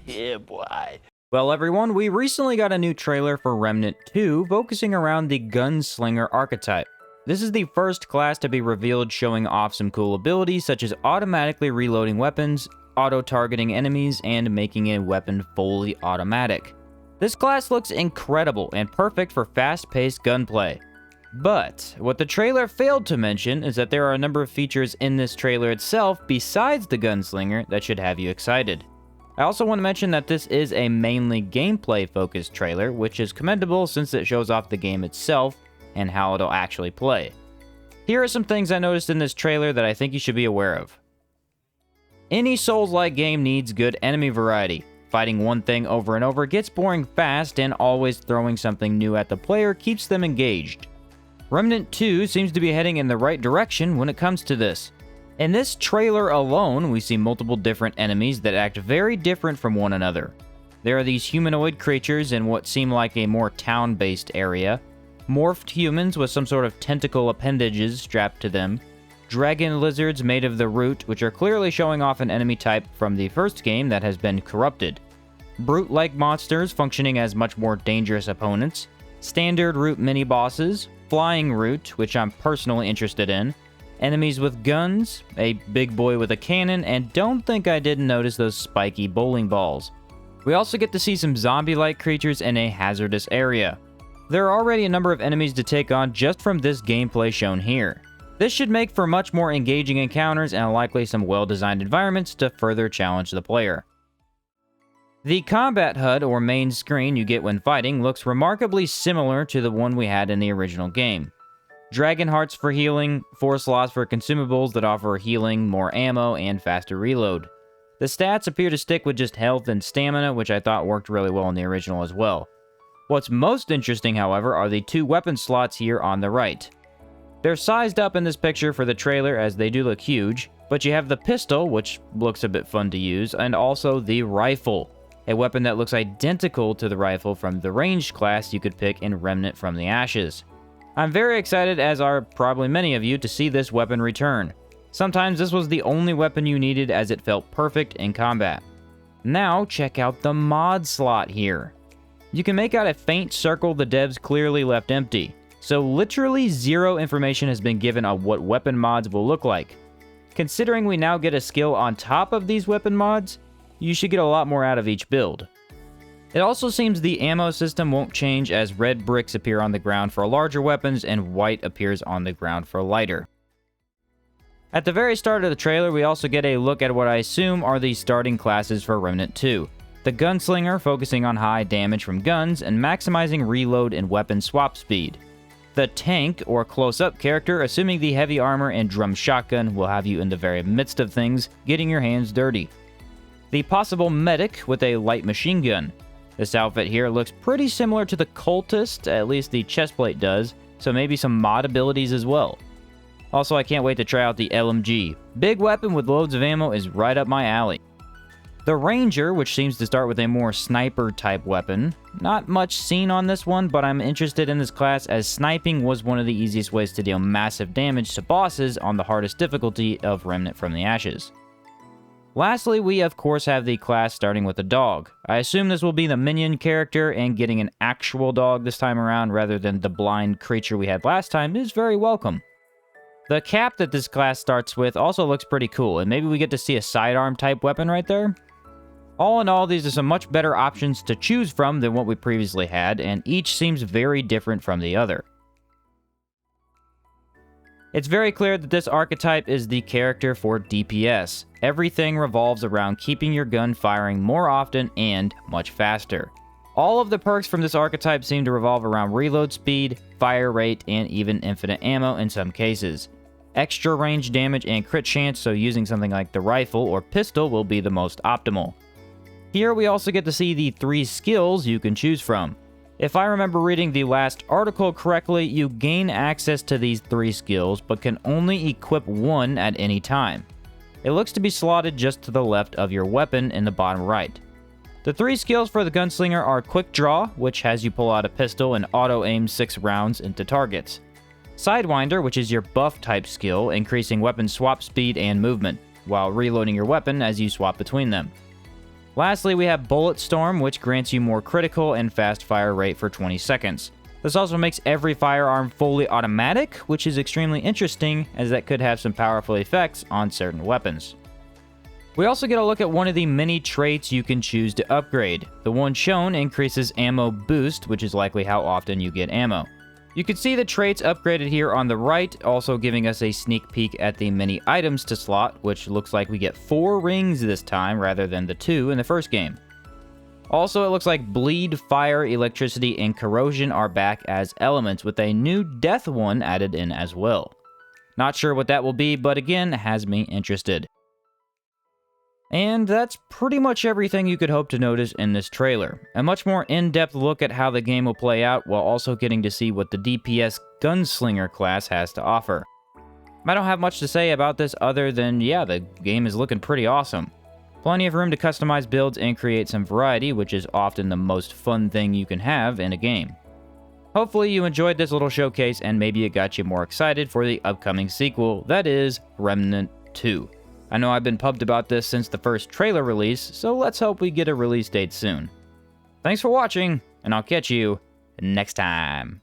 Yeah, boy. Well, everyone, we recently got a new trailer for Remnant 2 focusing around the Gunslinger Archetype. This is the first class to be revealed, showing off some cool abilities such as automatically reloading weapons, auto-targeting enemies, and making a weapon fully automatic. This class looks incredible and perfect for fast-paced gunplay. But what the trailer failed to mention is that there are a number of features in this trailer itself besides the Gunslinger that should have you excited. I also want to mention that this is a mainly gameplay-focused trailer, which is commendable since it shows off the game itself and how it'll actually play. Here are some things I noticed in this trailer that I think you should be aware of. Any Souls-like game needs good enemy variety. Fighting one thing over and over gets boring fast, and always throwing something new at the player keeps them engaged. Remnant 2 seems to be heading in the right direction when it comes to this. In this trailer alone, we see multiple different enemies that act very different from one another. There are these humanoid creatures in what seem like a more town-based area, morphed humans with some sort of tentacle appendages strapped to them, dragon lizards made of the root, which are clearly showing off an enemy type from the first game that has been corrupted, brute-like monsters functioning as much more dangerous opponents, standard root mini-bosses, flying root, which I'm personally interested in, enemies with guns, a big boy with a cannon, and don't think I didn't notice those spiky bowling balls. We also get to see some zombie-like creatures in a hazardous area. There are already a number of enemies to take on just from this gameplay shown here. This should make for much more engaging encounters and likely some well-designed environments to further challenge the player. The combat HUD, or main screen you get when fighting, looks remarkably similar to the one we had in the original game. Dragon hearts for healing, 4 slots for consumables that offer healing, more ammo, and faster reload. The stats appear to stick with just health and stamina, which I thought worked really well in the original as well. What's most interesting, however, are the 2 weapon slots here on the right. They're sized up in this picture for the trailer as they do look huge, but you have the pistol, which looks a bit fun to use, and also the rifle, a weapon that looks identical to the rifle from the ranged class you could pick in Remnant from the Ashes. I'm very excited, as are probably many of you, to see this weapon return. Sometimes this was the only weapon you needed as it felt perfect in combat. Now check out the mod slot here. You can make out a faint circle the devs clearly left empty, so literally zero information has been given on what weapon mods will look like. Considering we now get a skill on top of these weapon mods, you should get a lot more out of each build. It also seems the ammo system won't change, as red bricks appear on the ground for larger weapons and white appears on the ground for lighter. At the very start of the trailer, we also get a look at what I assume are the starting classes for Remnant 2. The Gunslinger, focusing on high damage from guns and maximizing reload and weapon swap speed. The Tank, or close-up character, assuming the heavy armor and drum shotgun will have you in the very midst of things, getting your hands dirty. The possible Medic with a light machine gun. This outfit here looks pretty similar to the Cultist, at least the chestplate does, so maybe some mod abilities as well. Also, I can't wait to try out the LMG. Big weapon with loads of ammo is right up my alley. The Ranger, which seems to start with a more sniper-type weapon. Not much seen on this one, but I'm interested in this class as sniping was one of the easiest ways to deal massive damage to bosses on the hardest difficulty of Remnant from the Ashes. Lastly, we of course have the class starting with a dog. I assume this will be the minion character, and getting an actual dog this time around rather than the blind creature we had last time is very welcome. The cap that this class starts with also looks pretty cool, and maybe we get to see a sidearm type weapon right there. All in all, these are some much better options to choose from than what we previously had, and each seems very different from the other. It's very clear that this archetype is the character for DPS. Everything revolves around keeping your gun firing more often and much faster. All of the perks from this archetype seem to revolve around reload speed, fire rate, and even infinite ammo in some cases. Extra range damage and crit chance, so using something like the rifle or pistol will be the most optimal. Here we also get to see the 3 skills you can choose from. If I remember reading the last article correctly, you gain access to these 3 skills, but can only equip one at any time. It looks to be slotted just to the left of your weapon in the bottom right. The 3 skills for the Gunslinger are Quick Draw, which has you pull out a pistol and auto-aim 6 rounds into targets. Sidewinder, which is your buff type skill, increasing weapon swap speed and movement, while reloading your weapon as you swap between them. Lastly, we have Bullet Storm, which grants you more critical and fast fire rate for 20 seconds. This also makes every firearm fully automatic, which is extremely interesting, as that could have some powerful effects on certain weapons. We also get a look at one of the many traits you can choose to upgrade. The one shown increases ammo boost, which is likely how often you get ammo. You can see the traits upgraded here on the right, also giving us a sneak peek at the many items to slot, which looks like we get 4 rings this time rather than the 2 in the first game. Also, it looks like bleed, fire, electricity, and corrosion are back as elements, with a new death one added in as well. Not sure what that will be, but again, has me interested. And that's pretty much everything you could hope to notice in this trailer. A much more in-depth look at how the game will play out, while also getting to see what the DPS Gunslinger class has to offer. I don't have much to say about this other than, yeah, the game is looking pretty awesome. Plenty of room to customize builds and create some variety, which is often the most fun thing you can have in a game. Hopefully you enjoyed this little showcase and maybe it got you more excited for the upcoming sequel, that is, Remnant 2. I know I've been pumped about this since the first trailer release, so let's hope we get a release date soon. Thanks for watching, and I'll catch you next time.